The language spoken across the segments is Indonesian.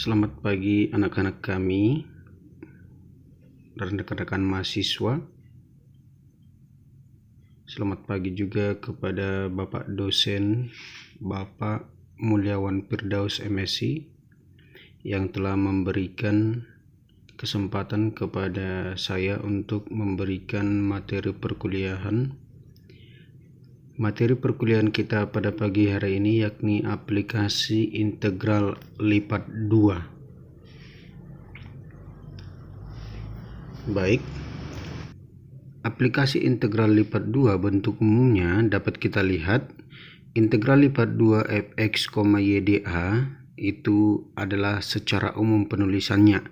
Selamat pagi anak-anak kami dan rekan-rekan mahasiswa. Selamat pagi juga kepada Bapak dosen, Bapak Mulyawan Firdaus MSc, yang telah memberikan kesempatan kepada saya untuk memberikan materi perkuliahan. Materi perkuliahan kita pada pagi hari ini yakni aplikasi integral lipat 2. Baik, aplikasi integral lipat 2 bentuk umumnya dapat kita lihat. Integral lipat 2 fx, y dA itu adalah secara umum penulisannya.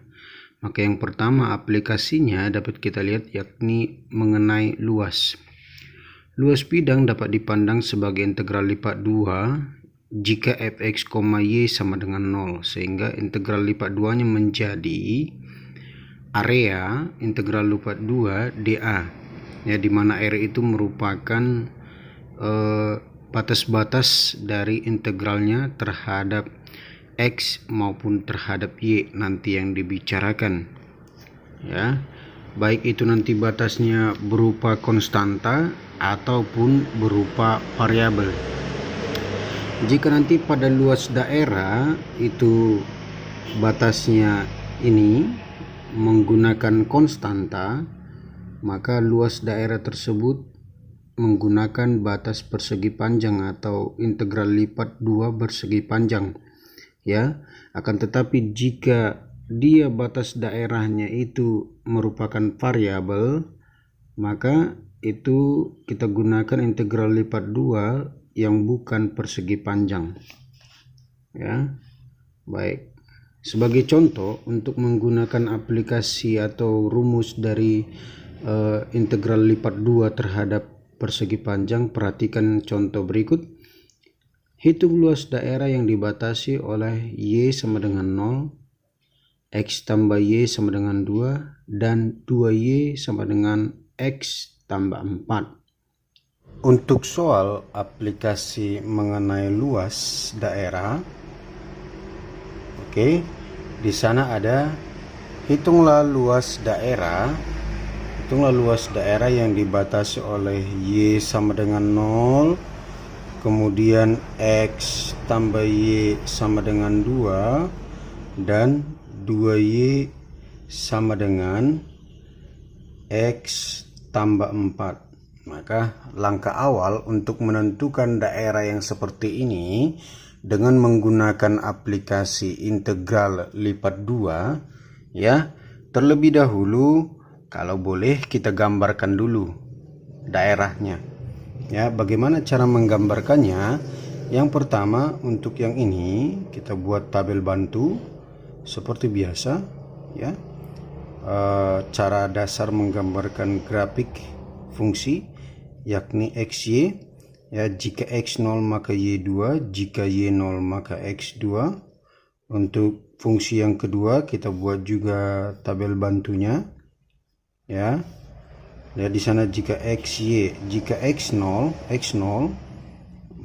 Maka yang pertama aplikasinya dapat kita lihat yakni mengenai luas. Luas bidang dapat dipandang sebagai integral lipat 2 jika fx, y sama dengan 0, sehingga integral lipat 2-nya menjadi area integral lipat 2 dA, ya, di mana area itu merupakan batas-batas dari integralnya terhadap x maupun terhadap y nanti yang dibicarakan, ya, baik itu nanti batasnya berupa konstanta ataupun berupa variabel. Jika nanti pada luas daerah itu batasnya ini menggunakan konstanta, maka luas daerah tersebut menggunakan batas persegi panjang atau integral lipat 2 bersegi panjang, ya. Akan tetapi jika dia batas daerahnya itu merupakan variabel, maka itu kita gunakan integral lipat 2 yang bukan persegi panjang, ya. Baik, sebagai contoh untuk menggunakan aplikasi atau rumus dari integral lipat 2 terhadap persegi panjang, perhatikan contoh berikut. Hitung luas daerah yang dibatasi oleh y sama dengan 0, x tambah y sama dengan 2, dan 2y sama dengan x tambah 4. Untuk soal aplikasi mengenai luas daerah, oke, di sana ada hitunglah luas daerah yang dibatasi oleh y sama dengan 0, kemudian x tambah y sama dengan 2, dan 2y sama dengan x tambah 4. Maka langkah awal untuk menentukan daerah yang seperti ini dengan menggunakan aplikasi integral lipat 2, ya, terlebih dahulu kalau boleh kita gambarkan dulu daerahnya, ya. Bagaimana cara menggambarkannya? Yang pertama, untuk yang ini kita buat tabel bantu seperti biasa, ya. Cara dasar menggambarkan grafik fungsi yakni xy, ya, jika x 0 maka y 2, jika y 0 maka x 2. Untuk fungsi yang kedua kita buat juga tabel bantunya, ya. Lihat di sana, jika x 0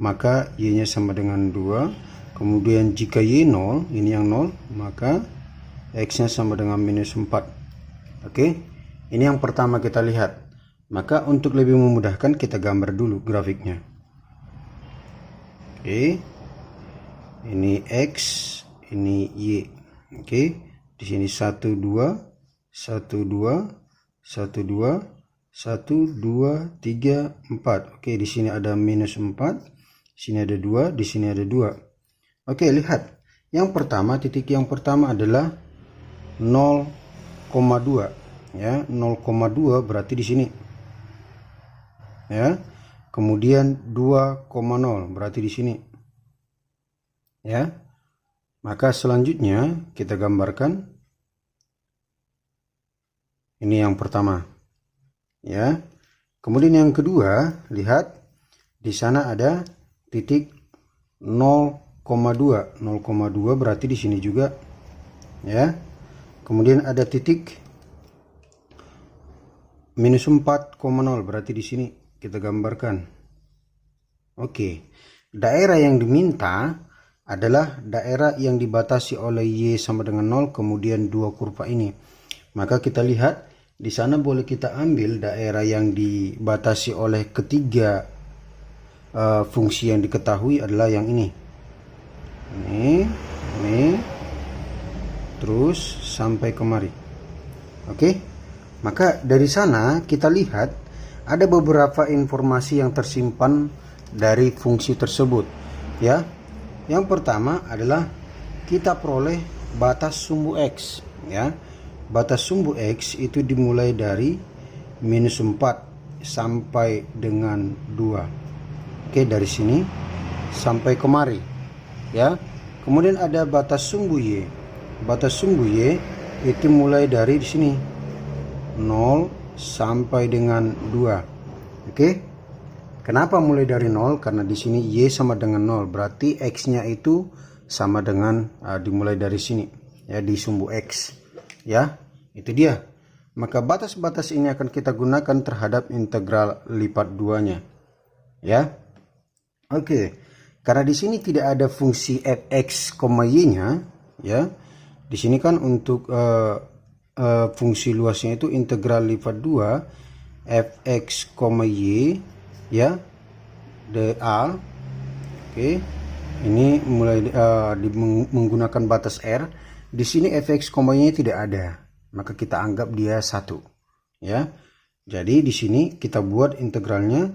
maka y nya sama dengan 2, kemudian jika y 0, ini yang 0, maka x nya sama dengan minus 4. Oke, ini yang pertama kita lihat. Maka untuk lebih memudahkan kita gambar dulu grafiknya. Oke, ini x, ini y. Oke, di sini 1 2 1 2 1 2 1 2 3 4. Oke, di sini ada minus 4, sini ada 2, di sini ada 2. Oke, lihat. Yang pertama, titik yang pertama adalah 0,2, ya. 0,2 berarti di sini, ya. Kemudian 2,0 berarti di sini, ya. Maka selanjutnya kita gambarkan. Ini yang pertama, ya. Kemudian yang kedua, lihat di sana ada titik 0,2. 0,2 berarti di sini juga, ya. Kemudian ada titik minus 4,0 berarti di sini kita gambarkan. Oke, daerah yang diminta adalah daerah yang dibatasi oleh Y sama dengan 0, kemudian dua kurva ini. Maka kita lihat di sana boleh kita ambil daerah yang dibatasi oleh ketiga fungsi yang diketahui adalah yang ini. Ini terus sampai kemari. Oke. Maka dari sana kita lihat ada beberapa informasi yang tersimpan dari fungsi tersebut, ya. Yang pertama adalah kita peroleh batas sumbu X, ya. Batas sumbu X itu dimulai dari -4 sampai dengan 2. Oke, dari sini sampai kemari, ya. Kemudian ada batas sumbu Y. Batas sumbu Y itu mulai dari di sini 0 sampai dengan 2. Oke. Kenapa mulai dari 0? Karena di sini Y sama dengan 0, berarti X-nya itu sama dengan dimulai dari sini, ya, di sumbu X. Ya, itu dia. Maka batas-batas ini akan kita gunakan terhadap integral lipat 2-nya. Ya. Oke. Karena di sini tidak ada fungsi fx, y-nya, ya. Di sini kan untuk fungsi luasnya itu integral lipat 2 fx, y, ya, dA. Oke. Ini mulai menggunakan batas R. Di sini fx, y-nya tidak ada, maka kita anggap dia 1, ya. Jadi di sini kita buat integralnya,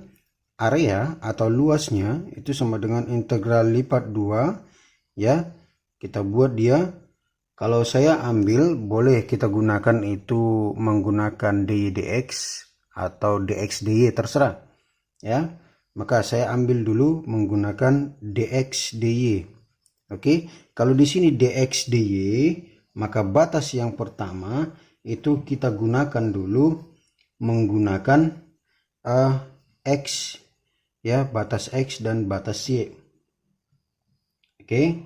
area atau luasnya itu sama dengan integral lipat 2, ya. Kita buat dia, kalau saya ambil boleh kita gunakan itu menggunakan dy dx atau dx dy, terserah, ya. Maka saya ambil dulu menggunakan dx dy. Oke, kalau di sini dx dy, maka batas yang pertama itu kita gunakan dulu menggunakan x, ya, batas x dan batas y. Oke.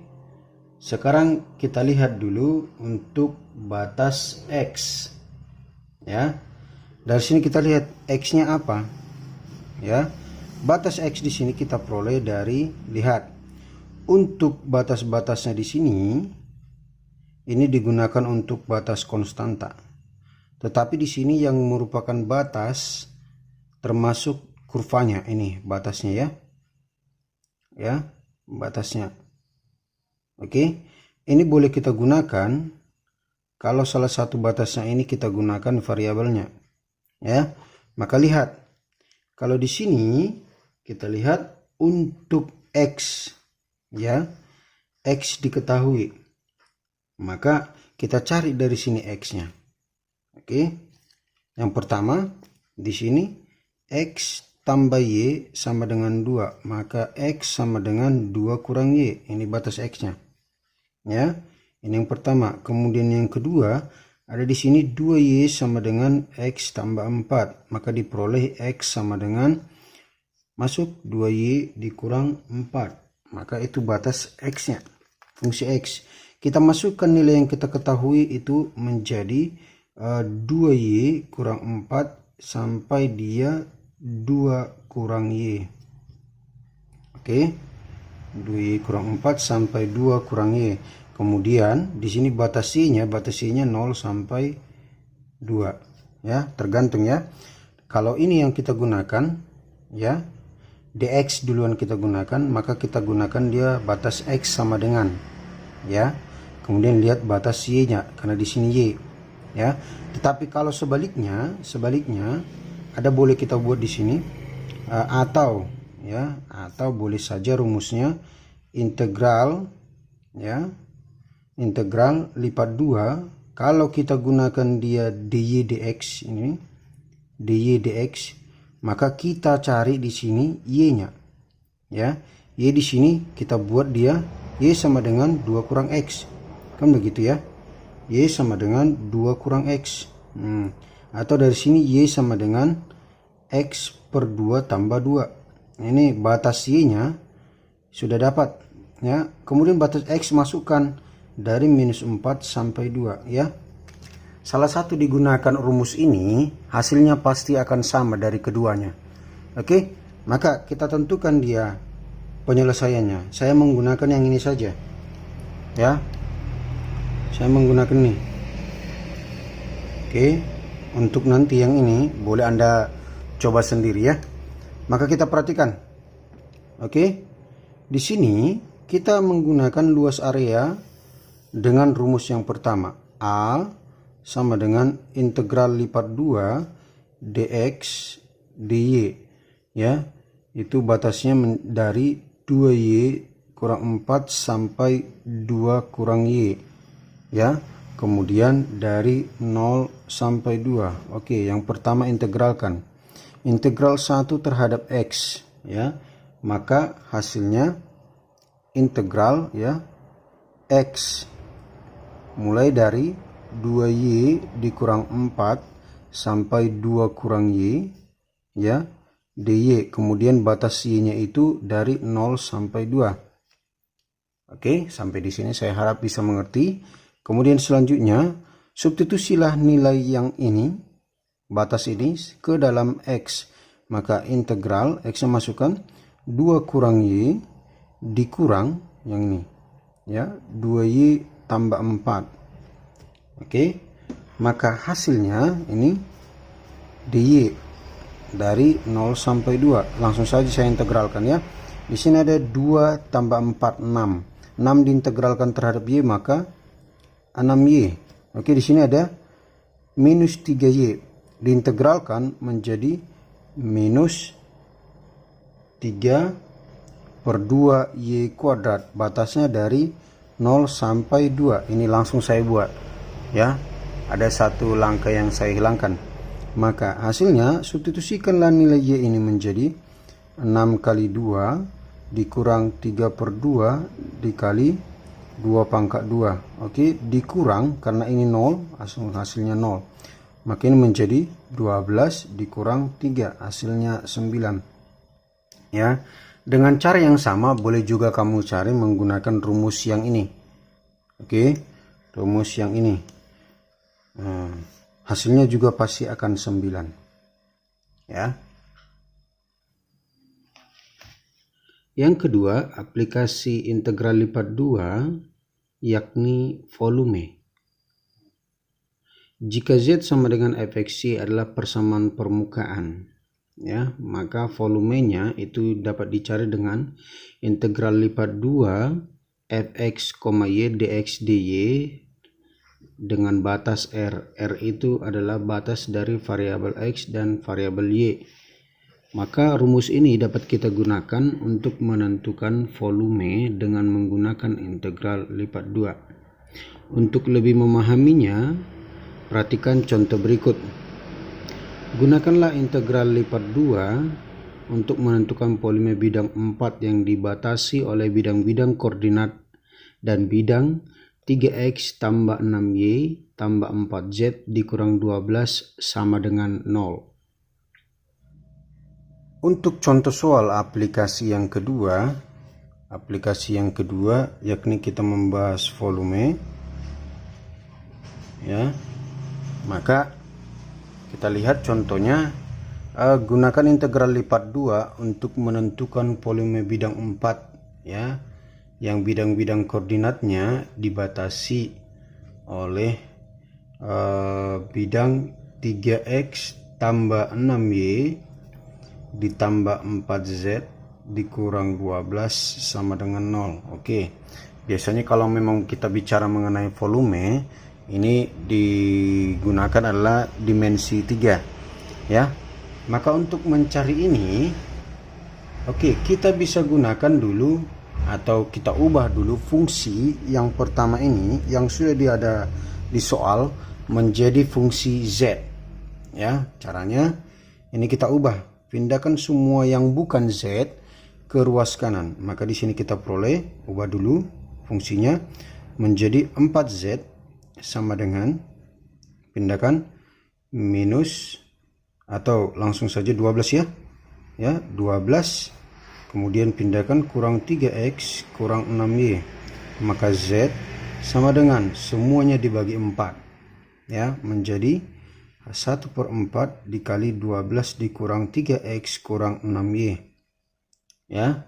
Sekarang kita lihat dulu untuk batas x, ya. Dari sini kita lihat x-nya apa, ya. Batas x di sini kita peroleh dari, lihat, untuk batas-batasnya di sini ini digunakan untuk batas konstanta. Tetapi di sini yang merupakan batas termasuk kurvanya, ini batasnya, ya. Ya, batasnya. Oke, ini boleh kita gunakan kalau salah satu batasnya ini kita gunakan variabelnya, ya. Maka lihat, kalau di sini kita lihat untuk x, ya, x diketahui, maka kita cari dari sini x-nya. Oke, yang pertama di sini x tambah y sama dengan 2, maka x sama dengan 2 kurang y, ini batas x-nya. Ya, ini yang pertama. Kemudian yang kedua ada di sini 2y sama dengan x tambah 4, maka diperoleh x sama dengan, masuk 2y dikurang 4, maka itu batas x-nya, fungsi x. Kita masukkan nilai yang kita ketahui itu menjadi 2y kurang 4 sampai dia 2 kurang y. Oke, 2y kurang 4 sampai 2 kurang y. Kemudian di sini batas y-nya 0 sampai 2, ya, tergantung, ya. Kalau ini yang kita gunakan, ya, dx duluan kita gunakan, maka kita gunakan dia batas x sama dengan, ya. Kemudian lihat batas y-nya karena di sini y, ya. Tetapi kalau sebaliknya ada, boleh kita buat di sini atau, ya, atau boleh saja rumusnya integral, ya, integral lipat 2. Kalau kita gunakan dia dy dx, ini dy dx, maka kita cari di sini y-nya, ya. Y di sini kita buat dia y sama dengan 2 kurang x, kan begitu, ya. Y sama dengan 2 kurang x. Atau dari sini y sama dengan x per 2 tambah 2. Ini batas y-nya sudah dapat, ya. Kemudian batas x masukkan dari -4 sampai 2, ya. Salah satu digunakan rumus ini, hasilnya pasti akan sama dari keduanya. Oke, maka kita tentukan dia penyelesaiannya. Saya menggunakan yang ini saja ya, saya menggunakan ini. Oke, untuk nanti yang ini boleh Anda coba sendiri ya. Maka kita perhatikan. Oke, di sini kita menggunakan luas area dengan rumus yang pertama. A sama dengan integral lipat 2 dx dy ya. Itu batasnya dari 2y kurang 4 sampai 2 kurang y ya. Kemudian dari 0 sampai 2. Oke, yang pertama integralkan. Integral 1 terhadap x ya. Maka hasilnya integral ya x mulai dari 2y dikurang 4 sampai 2 kurang y ya dy. Kemudian batas y-nya itu dari 0 sampai 2. Oke, sampai di sini saya harap bisa mengerti. Kemudian selanjutnya substitusilah nilai yang ini, batas ini ke dalam x. Maka integral x-nya masukkan 2 kurang y dikurang yang ini ya 2y tambah 4. Oke, maka hasilnya ini dy dari 0 sampai 2. Langsung saja saya integralkan ya. Di sini ada 2 tambah 4 6. 6 diintegralkan terhadap y maka 6y. Oke, di sini ada minus 3y diintegralkan menjadi minus 3 per 2y kuadrat. Batasnya dari 0 sampai 2. Ini langsung saya buat ya. Ada satu langkah yang saya hilangkan. Maka hasilnya substitusikanlah nilai y ini menjadi 6 kali 2 dikurang 3 per 2 dikali 2 pangkat 2. Oke, dikurang karena ini 0, hasilnya 0. Maka ini menjadi 12 dikurang 3, hasilnya 9. Ya, dengan cara yang sama boleh juga kamu cari menggunakan rumus yang ini. Oke, rumus yang ini. Hasilnya juga pasti akan 9. Ya. Yang kedua, aplikasi integral lipat 2 yakni volume. Jika Z sama dengan fx adalah persamaan permukaan, ya, maka volumenya itu dapat dicari dengan integral lipat 2 fx, y dx dy dengan batas r. R itu adalah batas dari variabel x dan variabel y. Maka rumus ini dapat kita gunakan untuk menentukan volume dengan menggunakan integral lipat 2. Untuk lebih memahaminya, perhatikan contoh berikut. Gunakanlah integral lipat 2 untuk menentukan volume bidang 4 yang dibatasi oleh bidang-bidang koordinat dan bidang 3x tambah 6y tambah 4z dikurang 12 sama dengan 0. Untuk contoh soal aplikasi yang kedua yakni kita membahas volume ya. Maka kita lihat contohnya, gunakan integral lipat 2 untuk menentukan volume bidang 4 ya, yang bidang-bidang koordinatnya dibatasi oleh bidang 3x tambah 6y ditambah 4z dikurang 12 sama dengan 0. Oke, biasanya kalau memang kita bicara mengenai volume, ini digunakan adalah dimensi 3 ya. Maka untuk mencari ini, oke, kita bisa gunakan dulu atau kita ubah dulu fungsi yang pertama ini yang sudah ada di soal menjadi fungsi z ya. Caranya ini kita ubah, pindahkan semua yang bukan z ke ruas kanan. Maka di sini kita peroleh, ubah dulu fungsinya menjadi 4z sama dengan, pindahkan minus atau langsung saja 12 ya. Ya, 12. Kemudian pindahkan kurang 3x kurang 6y. Maka z sama dengan semuanya dibagi 4 ya, menjadi 1/4 dikali 12 dikurang 3x kurang 6y ya.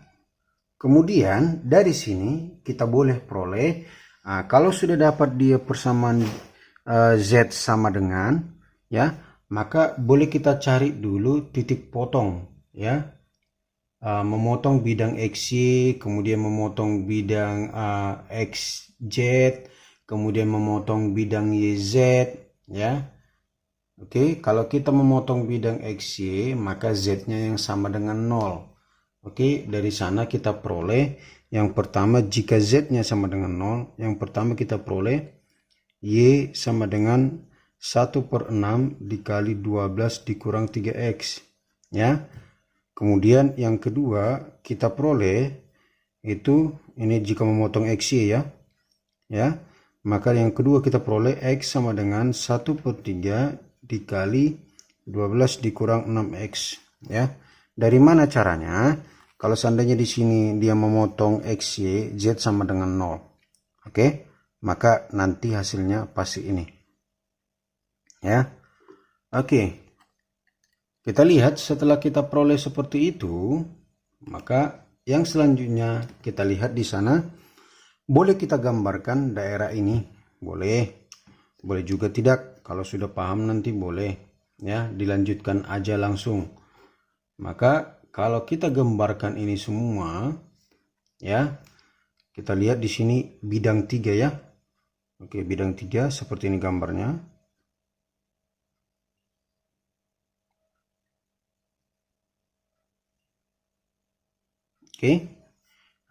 Kemudian dari sini kita boleh peroleh, kalau sudah dapat dia persamaan Z sama dengan, ya, maka boleh kita cari dulu titik potong, ya, memotong bidang XY, kemudian memotong bidang XZ, kemudian memotong bidang YZ, ya. Oke, kalau kita memotong bidang XY, maka Z-nya yang sama dengan 0. Oke, dari sana kita peroleh yang pertama, jika Z-nya sama dengan 0, yang pertama kita peroleh Y sama dengan 1/6 dikali 12 dikurang 3X, ya. Kemudian yang kedua kita peroleh itu, ini jika memotong XY, ya, maka yang kedua kita peroleh X sama dengan 1/3 dikali 12 dikurang 6X, ya. Dari mana caranya? Kalau seandainya di sini dia memotong XY, Z sama dengan 0. Oke, maka nanti hasilnya pasti ini. Ya. Oke. Kita lihat setelah kita peroleh seperti itu, maka yang selanjutnya kita lihat di sana, boleh kita gambarkan daerah ini. Boleh. Boleh juga tidak. Kalau sudah paham nanti boleh, ya, dilanjutkan aja langsung. Maka kalau kita gambarkan ini semua, ya, kita lihat di sini bidang 3, ya. Oke, bidang 3 seperti ini gambarnya. Oke.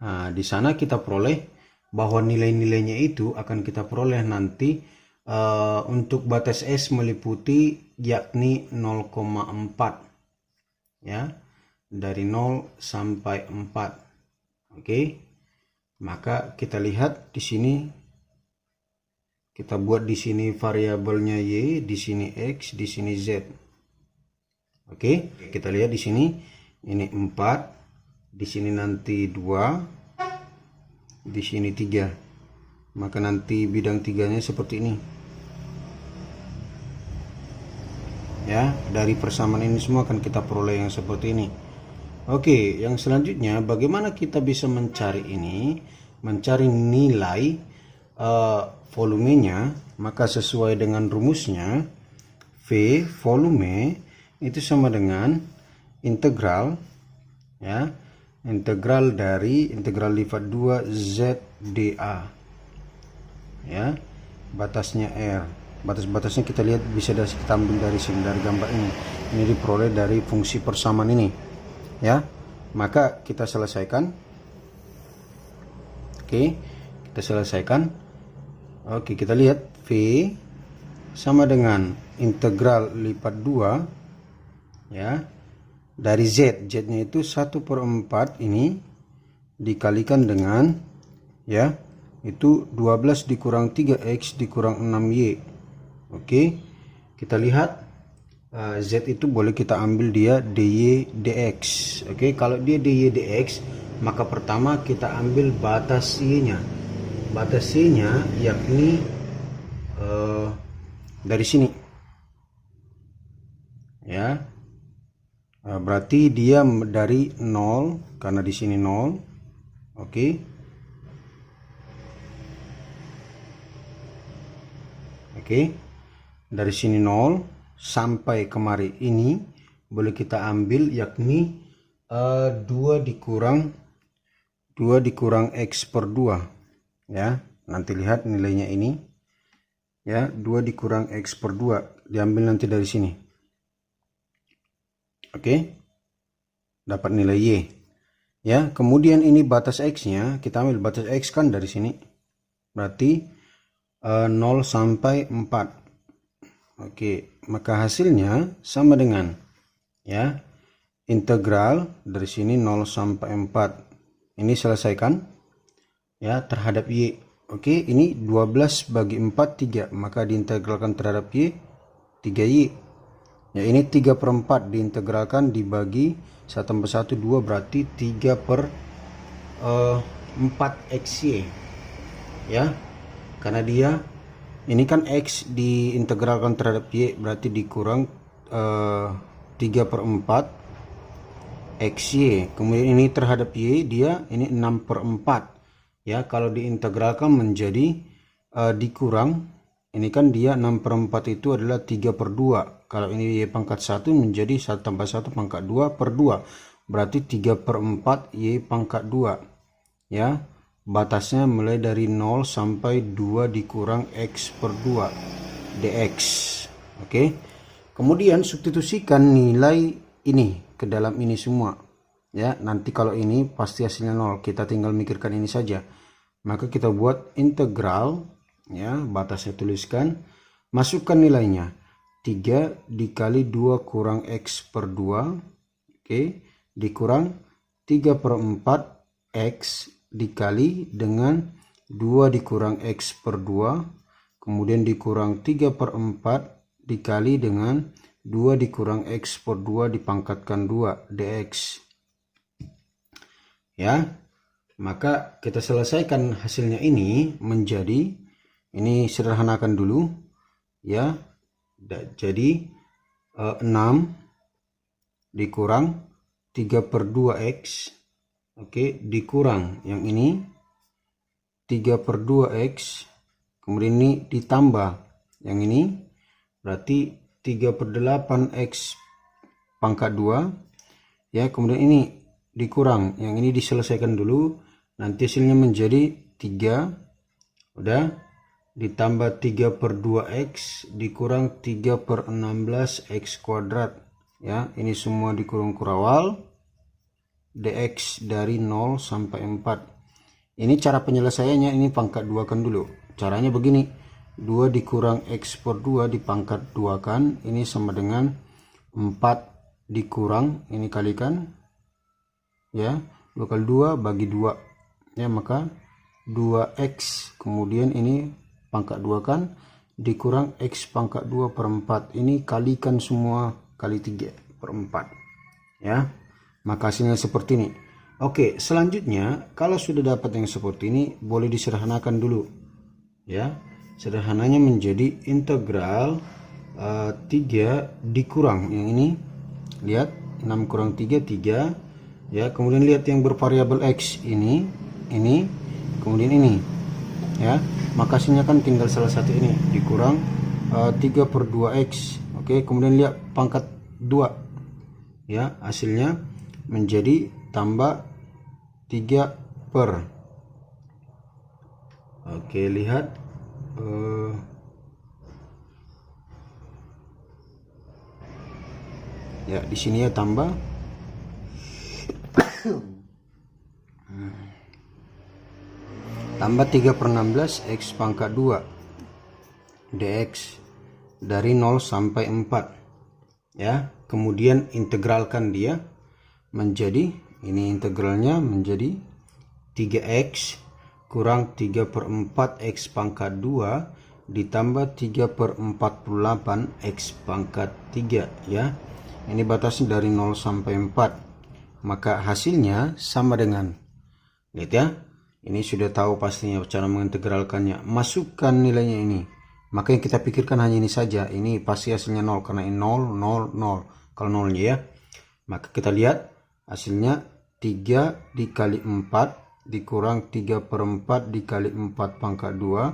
Nah, di sana kita peroleh bahwa nilai-nilainya itu akan kita peroleh nanti untuk batas S meliputi yakni 0,4, ya, dari 0 sampai 4. Oke, maka kita lihat di sini, kita buat di sini variabelnya Y, di sini X, di sini Z. Oke, kita lihat di sini ini 4, di sini nanti 2, di sini 3. Maka nanti bidang 3-nya seperti ini. Ya, dari persamaan ini semua akan kita peroleh yang seperti ini. Oke, yang selanjutnya bagaimana kita bisa mencari ini? Mencari nilai volumenya, maka sesuai dengan rumusnya V volume itu sama dengan integral, ya, integral dari integral lipat 2 ZdA, ya, batasnya R. Batas-batasnya kita lihat bisa kita ambil dari sini, dari gambar ini. Ini diperoleh dari fungsi persamaan ini, ya. Maka kita selesaikan. Oke, kita selesaikan. Oke, kita lihat V sama dengan integral lipat 2, ya, dari Z. Z-nya itu 1/4 ini dikalikan dengan, ya, itu 12 dikurang 3X dikurang 6Y. Oke, kita lihat Z itu boleh kita ambil dia dy dx. Oke, kalau dia dy dx, maka pertama kita ambil batas Y-nya. Batas Y-nya yakni dari sini, ya. Berarti dia dari 0, karena di sini 0. Oke. Oke. Dari sini 0 sampai kemari ini boleh kita ambil yakni 2 dikurang X per 2, ya. Nanti lihat nilainya ini, ya, 2 dikurang X per 2 diambil nanti dari sini. Oke, dapat nilai Y, ya. Kemudian ini batas X-nya, kita ambil batas X kan dari sini, berarti 0 sampai 4. Oke, maka hasilnya sama dengan, ya, integral dari sini 0 sampai 4. Ini selesaikan, ya, terhadap Y. Oke, ini 12 bagi 4 3, maka diintegralkan terhadap Y 3Y. Ya, ini 3/4 diintegralkan dibagi 1/1 2, berarti 3/4XY, ya. Karena dia ini kan X diintegralkan terhadap Y, berarti dikurang 3/4 XY. Kemudian ini terhadap Y, dia ini 6/4. Ya, kalau diintegralkan menjadi dikurang, ini kan dia 6/4 itu adalah 3/2. Kalau ini Y pangkat 1 menjadi 1 tambah 1 pangkat 2/2. Berarti 3/4 Y pangkat 2. Ya, batasnya mulai dari 0 sampai 2 dikurang X/2 dx. Oke. Kemudian substitusikan nilai ini ke dalam ini semua. Ya, nanti kalau ini pasti hasilnya 0. Kita tinggal mikirkan ini saja. Maka kita buat integral, ya, batasnya tuliskan, masukkan nilainya 3 dikali 2 kurang X/2, oke, dikurang 3/4 X dikali dengan 2 dikurang X/2, kemudian dikurang 3/4 dikali dengan 2 dikurang X/2 dipangkatkan 2 dx. Ya, maka kita selesaikan hasilnya ini menjadi, ini sederhanakan dulu ya, jadi 6 dikurang 3/2x, oke, dikurang yang ini 3/2x, kemudian ini ditambah yang ini, berarti 3/8x pangkat 2, ya, kemudian ini dikurang yang ini, diselesaikan dulu, nanti hasilnya menjadi 3, udah, ditambah 3/2x dikurang 3/16x kuadrat, ya, ini semua dikurung kurawal dx dari 0 sampai 4. Ini cara penyelesaiannya, ini pangkat 2 kan dulu. Caranya begini, 2 dikurang X/2 dipangkat 2 kan, ini sama dengan 4 dikurang, ini kalikan, ya, 2 kali 2 bagi 2, ya, maka 2x, kemudian ini pangkat 2 kan, dikurang x pangkat 2/4, ini kalikan semua kali 3/4, ya, maka hasilnya seperti ini. Oke, selanjutnya kalau sudah dapat yang seperti ini, boleh disederhanakan dulu, ya. Sederhananya menjadi integral 3 dikurang yang ini, lihat 6 kurang 3 3, ya, kemudian lihat yang bervariabel x ini kemudian ini, ya, maka hasilnya kan tinggal salah satu ini dikurang 3/2x, oke, kemudian lihat pangkat 2, ya, hasilnya menjadi tambah 3 per, oke, lihat ya, di sini ya, tambah tambah 3/16 x pangkat 2 dx dari 0 sampai 4, ya, kemudian integralkan dia menjadi, ini integralnya menjadi 3x kurang 3/4 x pangkat 2 ditambah 3/48 x pangkat 3, ya, ini batasnya dari 0 sampai 4, maka hasilnya sama dengan, lihat ya, ini sudah tahu pastinya cara mengintegralkannya, masukkan nilainya ini, maka yang kita pikirkan hanya ini saja, ini pasti hasilnya 0 karena ini 0 0 0 kalau 0 ya, maka kita lihat hasilnya 3 dikali 4 dikurang 3/4 dikali 4 pangkat 2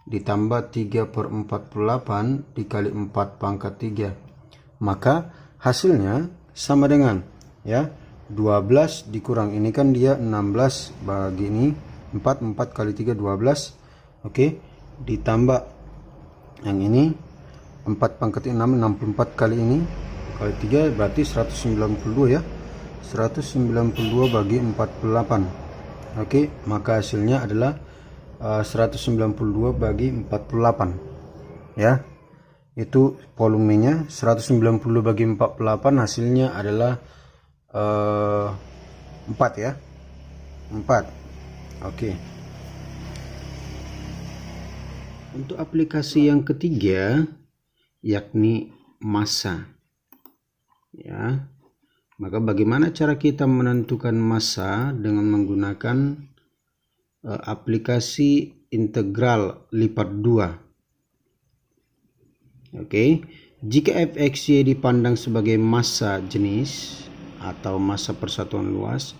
ditambah 3/48 dikali 4 pangkat 3, maka hasilnya sama dengan, ya, 12 dikurang ini kan dia 16 bagi ini 4 kali 3 12, oke, ditambah yang ini 4 pangkat 6 64 kali ini kali 3 berarti 192, ya, 192 bagi 48, oke, maka hasilnya adalah 192 bagi 48, ya, itu volumenya. 190 bagi 48 hasilnya adalah 4, ya, 4, oke. Untuk aplikasi yang ketiga yakni massa, ya, maka bagaimana cara kita menentukan massa dengan menggunakan aplikasi integral lipat 2. Oke, jika fxy dipandang sebagai massa jenis, atau massa persatuan luas,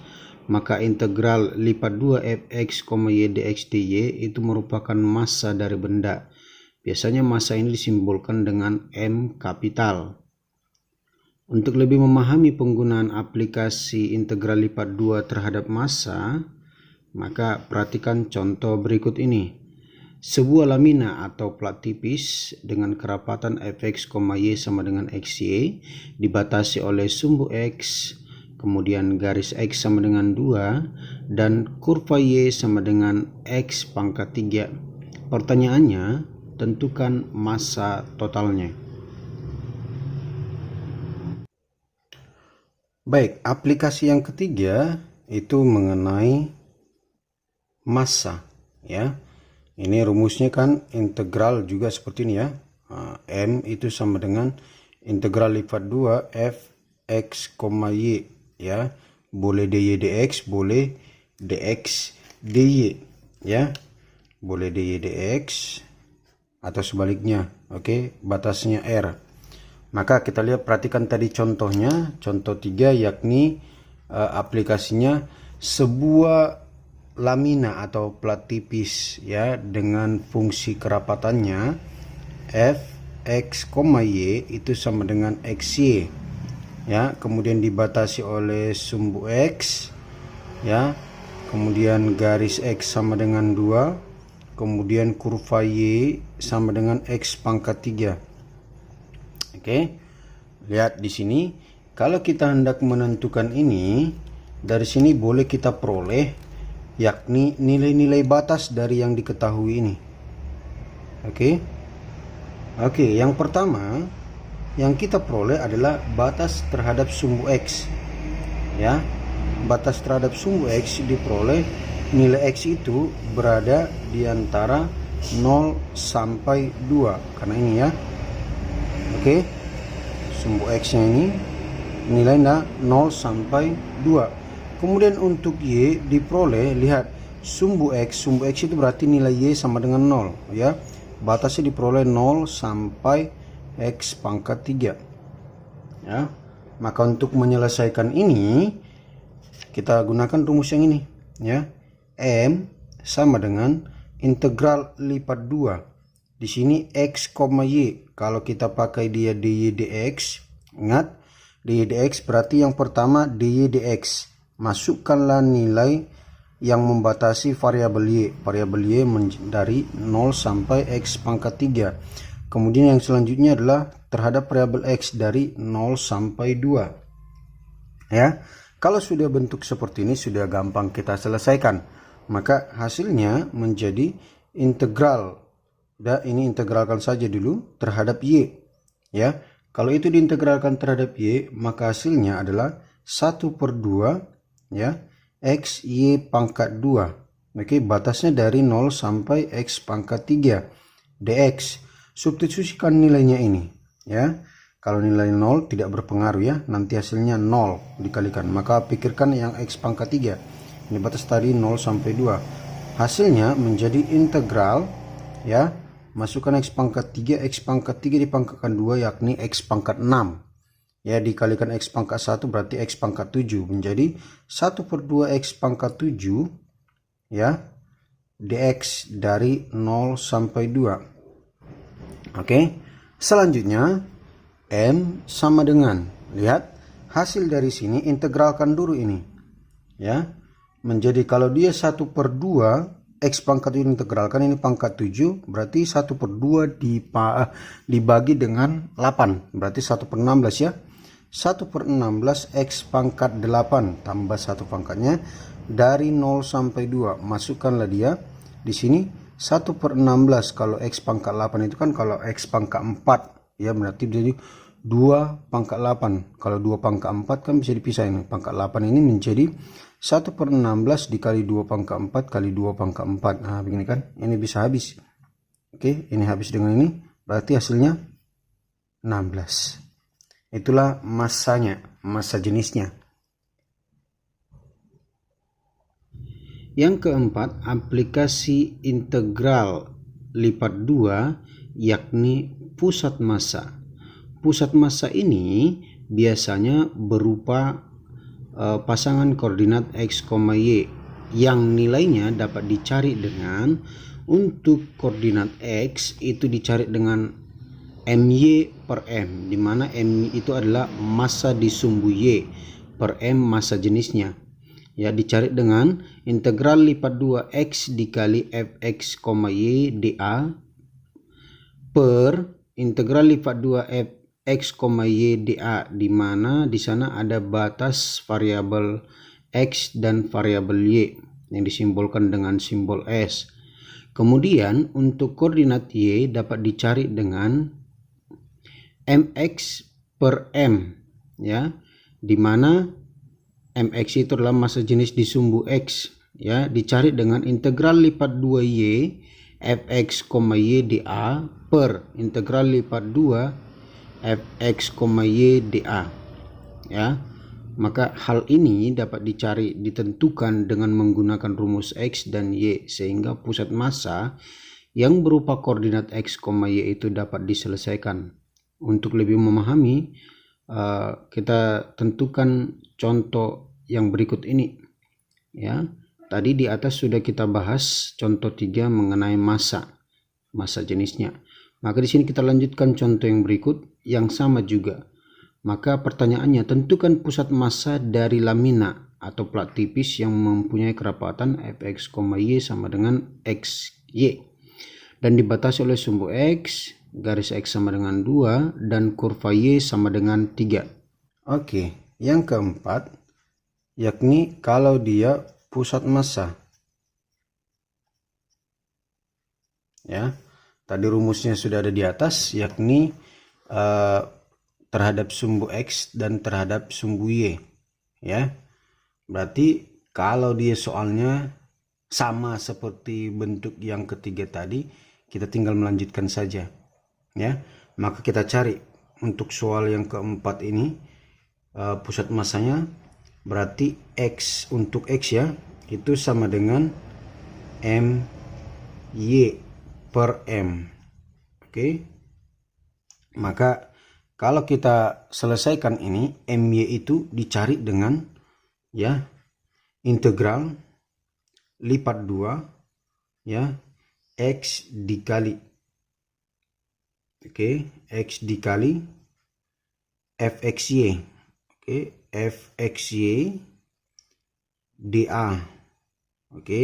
maka integral lipat 2 fx, y dx dy itu merupakan massa dari benda. Biasanya massa ini disimbolkan dengan M kapital. Untuk lebih memahami penggunaan aplikasi integral lipat 2 terhadap massa, maka perhatikan contoh berikut ini. Sebuah lamina atau plat tipis dengan kerapatan fx, y sama dengan xy dibatasi oleh sumbu x, kemudian garis x sama dengan 2, dan kurva y sama dengan x pangkat 3. Pertanyaannya, tentukan massa totalnya. Baik, aplikasi yang ketiga itu mengenai massa, ya. Ini rumusnya kan integral juga seperti ini ya. M itu sama dengan integral lipat 2 fx, y, ya. Boleh dy dx, boleh dx dy, ya. Boleh dy dx atau sebaliknya. Oke, batasnya R. Maka kita lihat, perhatikan tadi contohnya, contoh 3, yakni aplikasinya sebuah lamina atau plat tipis, ya, dengan fungsi kerapatannya fx, y itu sama dengan xy, ya. Kemudian dibatasi oleh sumbu x, ya. Kemudian garis x sama dengan 2, kemudian kurva y sama dengan x pangkat 3. Oke, lihat di sini. Kalau kita hendak menentukan ini, dari sini boleh kita peroleh yakni nilai-nilai batas dari yang diketahui ini. Oke, yang pertama yang kita peroleh adalah batas terhadap sumbu x, ya. Batas terhadap sumbu x diperoleh nilai x itu berada di antara 0 sampai 2, karena ini ya. Oke, sumbu x nya ini nilainya 0 sampai 2. Kemudian untuk y diperoleh, lihat, sumbu x itu berarti nilai y sama dengan 0, ya. Batasnya diperoleh 0 sampai x pangkat 3, ya. Maka untuk menyelesaikan ini kita gunakan rumus yang ini, ya. M sama dengan integral lipat 2. Di sini x, y. Kalau kita pakai dia dy dx, ingat dy dx berarti yang pertama dy dx. Masukkanlah nilai yang membatasi variabel y. Variabel y dari 0 sampai x pangkat 3. Kemudian yang selanjutnya adalah terhadap variabel x dari 0 sampai 2. Ya, kalau sudah bentuk seperti ini sudah gampang kita selesaikan. Maka hasilnya menjadi integral. Dan ini integralkan saja dulu terhadap y. Ya, kalau itu diintegralkan terhadap y, maka hasilnya adalah 1/2, ya, x y pangkat 2. Oke, batasnya dari 0 sampai x pangkat 3 dx. Substitusikan nilainya ini, ya. Kalau nilai 0 tidak berpengaruh, ya, nanti hasilnya 0 dikalikan, maka pikirkan yang x pangkat 3. Ini batas tadi 0 sampai 2. Hasilnya menjadi integral, ya. Masukkan x pangkat 3 dipangkatkan 2, yakni x pangkat 6. Ya, dikalikan x pangkat 1 berarti x pangkat 7, menjadi 1/2 x pangkat 7, ya, dx dari 0 sampai 2. Oke, selanjutnya m sama dengan, lihat hasil dari sini, integralkan dulu ini, ya. Menjadi kalau dia 1/2 x pangkat 7 integralkan, ini pangkat 7 berarti 1/2 dibagi dengan 8 berarti 1/16, ya. 1/16 x pangkat 8 tambah 1 pangkatnya dari 0 sampai 2. Masukkanlah dia di sini 1/16. Kalau x pangkat 8 itu kan kalau x pangkat 4, ya, berarti jadi 2 pangkat 8. Kalau 2 pangkat 4 kan bisa dipisah ini. Pangkat 8 ini menjadi 1/16 dikali 2 pangkat 4 kali 2 pangkat 4. Nah, begini kan. Ini bisa habis. Oke, ini habis dengan ini. Berarti hasilnya 16. Itulah massanya, massa jenisnya. Yang keempat, aplikasi integral lipat 2, yakni pusat massa. Pusat massa ini biasanya berupa pasangan koordinat X, Y yang nilainya dapat dicari dengan, untuk koordinat X itu dicari dengan MY per M, di mana M itu adalah massa di sumbu Y per M massa jenisnya. Ya, dicari dengan integral lipat 2 X dikali Fx, Y dA per integral lipat 2 Fx, Y dA, di mana di sana ada batas variabel X dan variabel Y yang disimbolkan dengan simbol S. Kemudian untuk koordinat Y dapat dicari dengan mx per m, ya, di mana mx itu adalah massa jenis di sumbu X, ya, dicari dengan integral lipat 2y fx, y dA per integral lipat 2 fx, y dA, ya. Maka hal ini dapat ditentukan dengan menggunakan rumus X dan Y, sehingga pusat massa yang berupa koordinat X, Y itu dapat diselesaikan. Untuk lebih memahami, kita tentukan contoh yang berikut ini. Ya, tadi di atas sudah kita bahas contoh 3 mengenai massa jenisnya. Maka di sini kita lanjutkan contoh yang berikut yang sama juga. Maka pertanyaannya, tentukan pusat massa dari lamina atau plat tipis yang mempunyai kerapatan Fx, Y sama dengan XY dan dibatasi oleh sumbu X, garis X sama dengan 2 dan kurva Y sama dengan 3. Oke, yang keempat yakni kalau dia pusat massa. Ya, tadi rumusnya sudah ada di atas, yakni terhadap sumbu X dan terhadap sumbu Y, ya. Berarti kalau dia soalnya sama seperti bentuk yang ketiga tadi, kita tinggal melanjutkan saja, ya. Maka kita cari untuk soal yang keempat ini, pusat massanya berarti X, untuk X ya, itu sama dengan MY per M. Oke, maka kalau kita selesaikan ini, MY itu dicari dengan, ya, integral lipat 2, ya, X dikali, oke, X dikali Fxy, oke, Fxy dA, oke,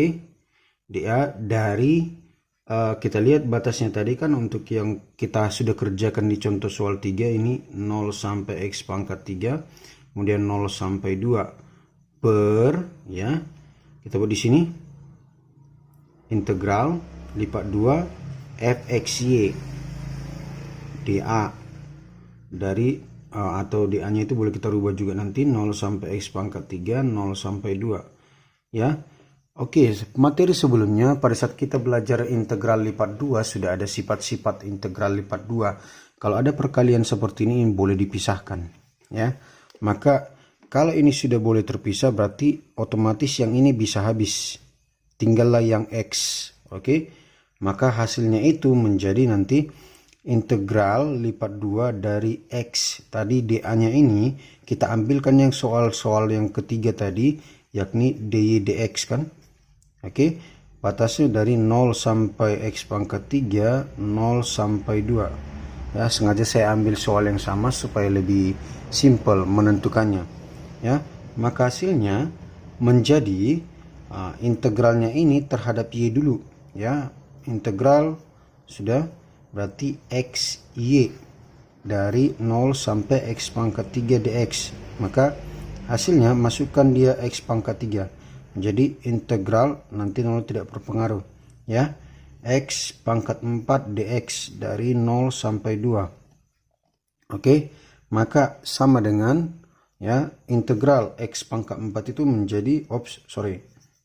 dA dari, kita lihat batasnya tadi kan untuk yang kita sudah kerjakan di contoh soal 3 ini 0 sampai X pangkat 3, kemudian 0 sampai 2 per, ya, kita buat di sini integral lipat 2 Fxy dA dari, atau dA nya itu boleh kita rubah juga nanti, 0 sampai X pangkat 3, 0 sampai 2, ya. Oke, materi sebelumnya pada saat kita belajar integral lipat 2 sudah ada sifat-sifat integral lipat 2. Kalau ada perkalian seperti ini boleh dipisahkan, ya. Maka kalau ini sudah boleh terpisah berarti otomatis yang ini bisa habis. Tinggallah yang X. Oke. Maka hasilnya itu menjadi nanti integral lipat 2 dari X. Tadi dA-nya ini kita ambilkan yang soal-soal yang ketiga tadi, yakni dy dx kan. Oke, batasnya dari 0 sampai X pangkat 3, 0 sampai 2. Ya, sengaja saya ambil soal yang sama supaya lebih simple menentukannya. Ya, maka hasilnya menjadi integralnya ini terhadap Y dulu. Ya, integral sudah berarti XY dari 0 sampai X pangkat 3 dx. Maka hasilnya masukkan dia X pangkat 3. Jadi integral nanti 0 tidak berpengaruh, ya. X pangkat 4 dx dari 0 sampai 2. Oke, maka sama dengan, ya, integral X pangkat 4 itu menjadi,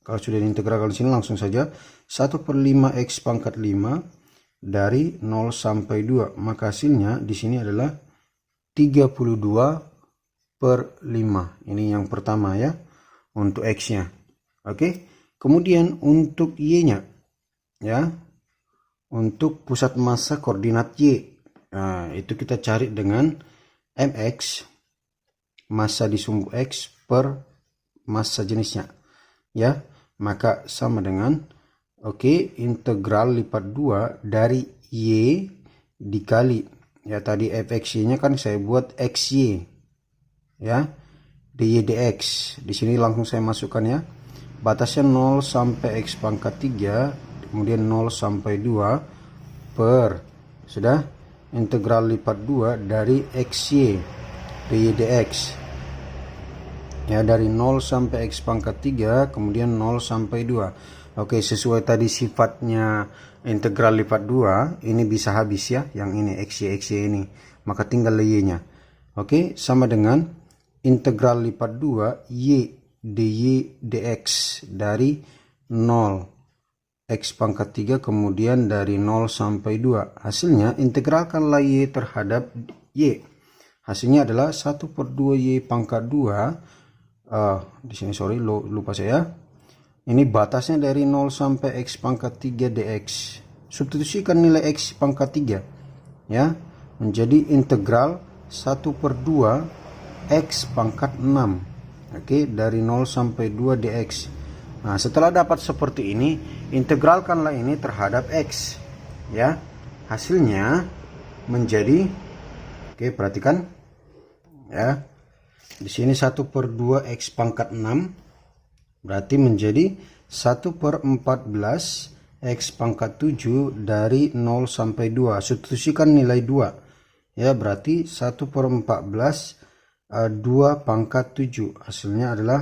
kalau sudah diintegralkan di sini langsung saja 1/5 X pangkat 5 dari 0 sampai 2. Maka hasilnya di sini adalah 32/5. Ini yang pertama, ya, untuk X-nya. Oke, kemudian untuk Y-nya, ya, untuk pusat massa koordinat Y, nah, itu kita cari dengan mx, massa di sumbu X per massa jenisnya, ya. Maka sama dengan integral lipat 2 dari Y dikali, ya tadi fxy nya kan saya buat xy, ya, dy dx. Di sini langsung saya masukkan, ya, batasnya 0 sampai x pangkat 3, kemudian 0 sampai 2 per, sudah, integral lipat 2 dari xy dy dx, ya, dari 0 sampai x pangkat 3, kemudian 0 sampai 2. Oke, sesuai tadi sifatnya integral lipat 2, ini bisa habis, ya, yang ini xy ini, maka tinggal y-nya. Oke, sama dengan integral lipat 2 y dy dx dari 0 x pangkat 3, kemudian dari 0 sampai 2. Hasilnya integralkanlah y terhadap y. Hasilnya adalah 1/2 y pangkat 2. Di sini sorry, lupa saya. Ini batasnya dari 0 sampai x pangkat 3 dx. Substitusikan nilai x pangkat 3, ya, menjadi integral 1/2 x pangkat 6. Oke, dari 0 sampai 2 dx. Nah, setelah dapat seperti ini, integralkanlah ini terhadap x, ya. Hasilnya menjadi, perhatikan, ya. Di sini 1/2 x pangkat 6 berarti menjadi 1/14 x pangkat 7 dari 0 sampai 2. Substitusikan nilai 2, ya, berarti 1/14 2 pangkat 7. Hasilnya adalah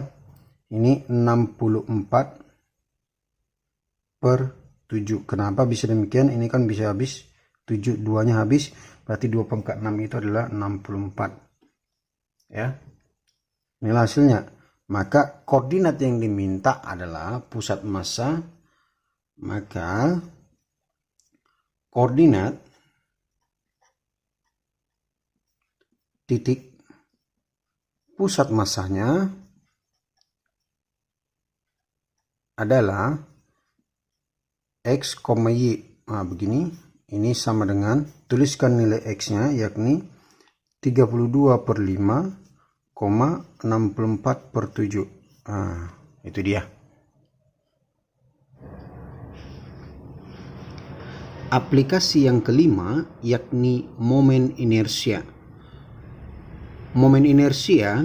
ini 64/7. Kenapa bisa demikian? Ini kan bisa habis 7, 2-nya habis, berarti 2 pangkat 6 itu adalah 64, ya. Inilah hasilnya. Maka koordinat yang diminta adalah pusat massa, maka koordinat titik pusat massanya adalah x, y. Nah, begini, ini sama dengan, tuliskan nilai x-nya, yakni 32/5,64/7. Nah, itu dia. Aplikasi yang kelima yakni momen inersia. Momen inersia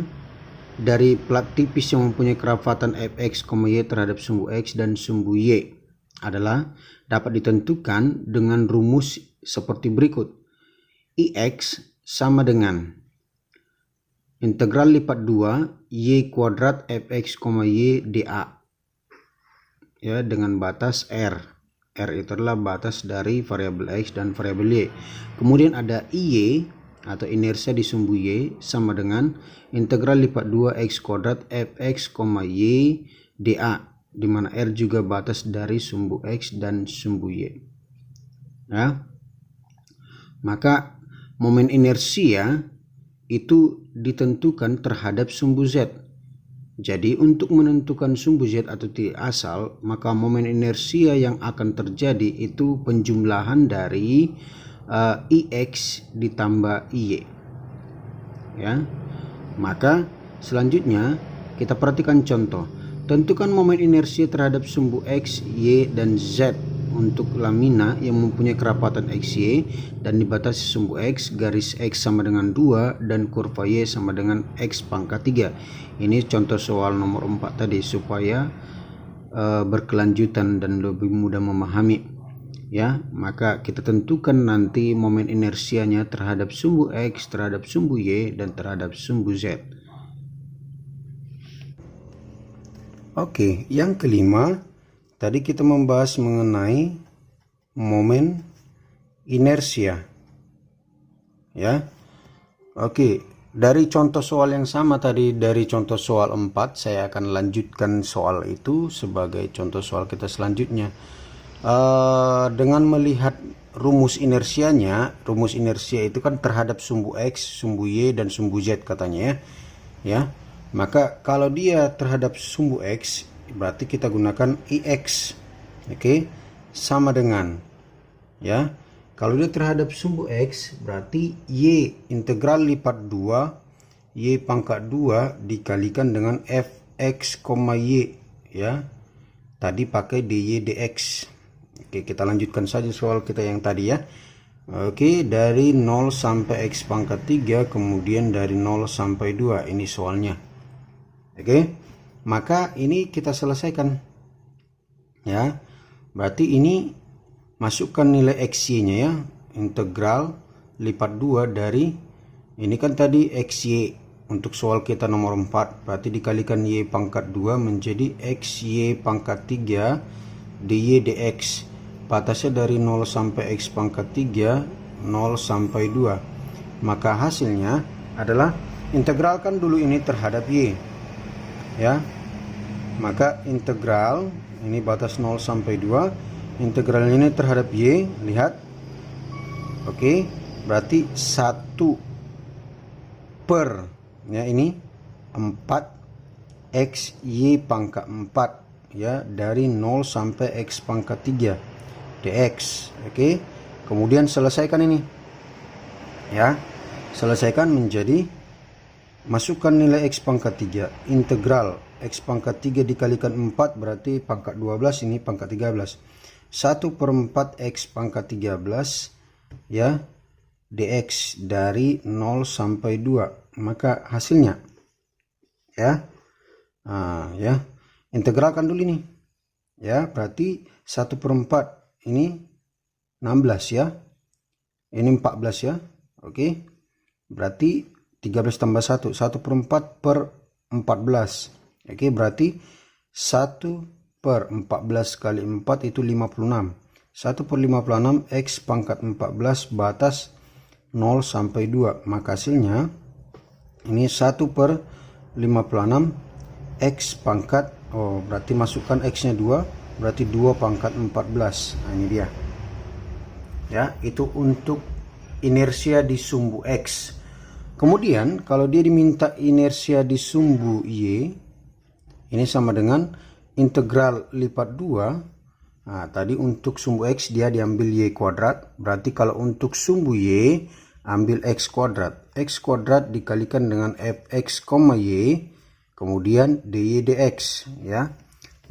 dari plat tipis yang mempunyai kerapatan fx, y terhadap sumbu x dan sumbu y adalah dapat ditentukan dengan rumus seperti berikut. Ix sama dengan integral lipat 2 y kuadrat fx, y dA, ya, dengan batas r. R itu adalah batas dari variabel x dan variabel y. Kemudian ada iy atau inersia di sumbu y sama dengan integral lipat 2 x kuadrat fx, y dA, di mana r juga batas dari sumbu x dan sumbu y. Ya. Maka momen inersia itu ditentukan terhadap sumbu z. Jadi untuk menentukan sumbu z atau titik asal, maka momen inersia yang akan terjadi itu penjumlahan dari ix ditambah iy. Ya. Maka selanjutnya kita perhatikan contoh. Tentukan momen inersia terhadap sumbu x, y, dan z untuk lamina yang mempunyai kerapatan xy dan dibatasi sumbu x, garis x sama dengan 2 dan kurva y sama dengan x pangkat 3. Ini contoh soal nomor 4 tadi supaya berkelanjutan dan lebih mudah memahami, ya. Maka kita tentukan nanti momen inersianya terhadap sumbu x, terhadap sumbu y, dan terhadap sumbu z. Oke, yang kelima tadi kita membahas mengenai momen inersia, ya. Oke, dari contoh soal yang sama tadi, dari contoh soal 4, saya akan lanjutkan soal itu sebagai contoh soal kita selanjutnya. Dengan melihat rumus inersianya, rumus inersia itu kan terhadap sumbu x, sumbu y, dan sumbu z katanya, ya. Maka kalau dia terhadap sumbu x, berarti kita gunakan ix, sama dengan, ya. Kalau dia terhadap sumbu x, berarti y integral lipat 2 y pangkat 2 dikalikan dengan f X, Y, ya. Tadi pakai dy dx. Oke, kita lanjutkan saja soal kita yang tadi ya. Oke, dari 0 sampai X pangkat 3, kemudian dari 0 sampai 2. Ini soalnya. Oke, maka ini kita selesaikan. Ya, berarti ini masukkan nilai XY-nya ya. Integral lipat 2 dari, ini kan tadi XY. Untuk soal kita nomor 4, berarti dikalikan Y pangkat 2 menjadi XY pangkat 3 dy dx. Batasnya dari 0 sampai X pangkat 3, 0 sampai 2. Maka hasilnya adalah integralkan dulu ini terhadap Y. Ya. Maka integral, ini batas 0 sampai 2. Integral ini terhadap Y, lihat. Oke, berarti 1 per, ya ini 4 X Y pangkat 4 ya, dari 0 sampai X pangkat 3 dx. Oke, kemudian selesaikan ini ya, selesaikan menjadi, masukkan nilai X pangkat 3, integral X pangkat 3 dikalikan 4 berarti pangkat 12, ini pangkat 13. 1 per 4 X pangkat 13 ya dx dari 0 sampai 2. Maka hasilnya ya, ya integralkan dulu ini ya, berarti 1 per 4 ini 16 ya, ini 14 ya. Oke, berarti 13 tambah 1, 1 per 4 per 14. Oke, berarti 1 per 14 kali 4 itu 56. 1 per 56 X pangkat 14 batas 0 sampai 2. Maka hasilnya ini 1 per 56 X pangkat, berarti masukkan X nya 2, berarti 2 pangkat 14. Nah, ini dia ya, itu untuk inersia di sumbu X. Kemudian kalau dia diminta inersia di sumbu Y, ini sama dengan integral lipat 2. Nah, tadi untuk sumbu X dia diambil Y kuadrat, berarti kalau untuk sumbu Y ambil X kuadrat. X kuadrat dikalikan dengan fx, y, kemudian dy dx ya.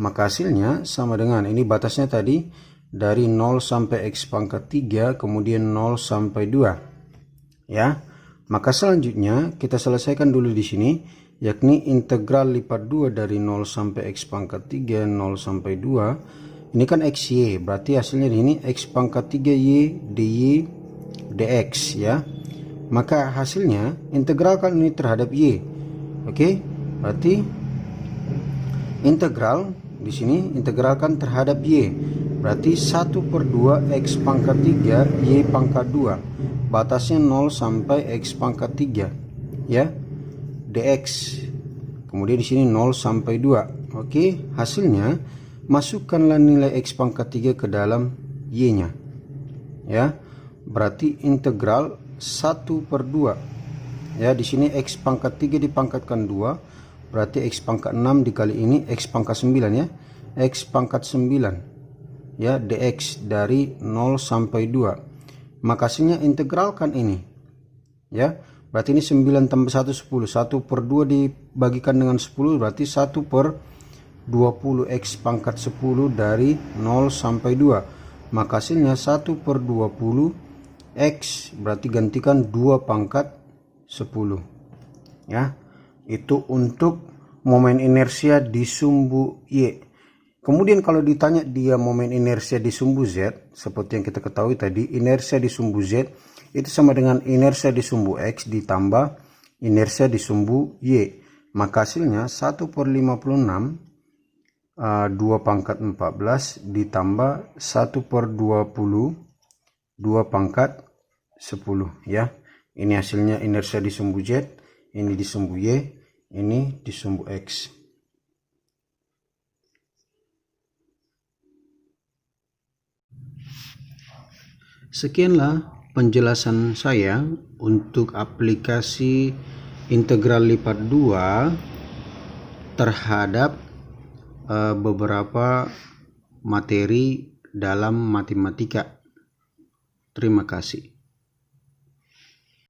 Maka hasilnya sama dengan, ini batasnya tadi dari 0 sampai X pangkat 3, kemudian 0 sampai 2 ya. Maka selanjutnya kita selesaikan dulu di sini, yakni integral lipat 2 dari 0 sampai X pangkat 3, 0 sampai 2. Ini kan XY, berarti hasilnya di sini X pangkat 3Y dy dx ya. Maka hasilnya integralkan ini terhadap Y. Oke, berarti integral di sini integralkan terhadap Y, berarti 1 per 2 X pangkat 3 Y pangkat 2, batasnya 0 sampai X pangkat 3 ya dx. Kemudian di sini 0 sampai 2. Oke, hasilnya masukkanlah nilai X pangkat 3 ke dalam Y nya ya, berarti integral 1 per 2 ya. Di sini X pangkat 3 dipangkatkan 2, berarti X pangkat 6 dikali ini X pangkat 9 ya, X pangkat 9 ya dx dari 0 sampai 2. Maka hasilnya integralkan ini ya, berarti ini 9 tambah 1 10, 1 per 2 dibagikan dengan 10, berarti 1 per 20 X pangkat 10 dari 0 sampai 2. Maka hasilnya 1 per 20 X, berarti gantikan 2 pangkat 10 ya. Itu untuk momen inersia di sumbu Y. Kemudian kalau ditanya dia momen inersia di sumbu Z, seperti yang kita ketahui tadi, inersia di sumbu Z itu sama dengan inersia di sumbu X ditambah inersia di sumbu Y. Maka hasilnya 1 per 56 2 pangkat 14 ditambah 1 per 20 2 pangkat 10 ya. Ini hasilnya inersia di sumbu Z, ini di sumbu Y, ini di sumbu X. Sekianlah penjelasan saya untuk aplikasi integral lipat 2 terhadap beberapa materi dalam matematika. Terima kasih.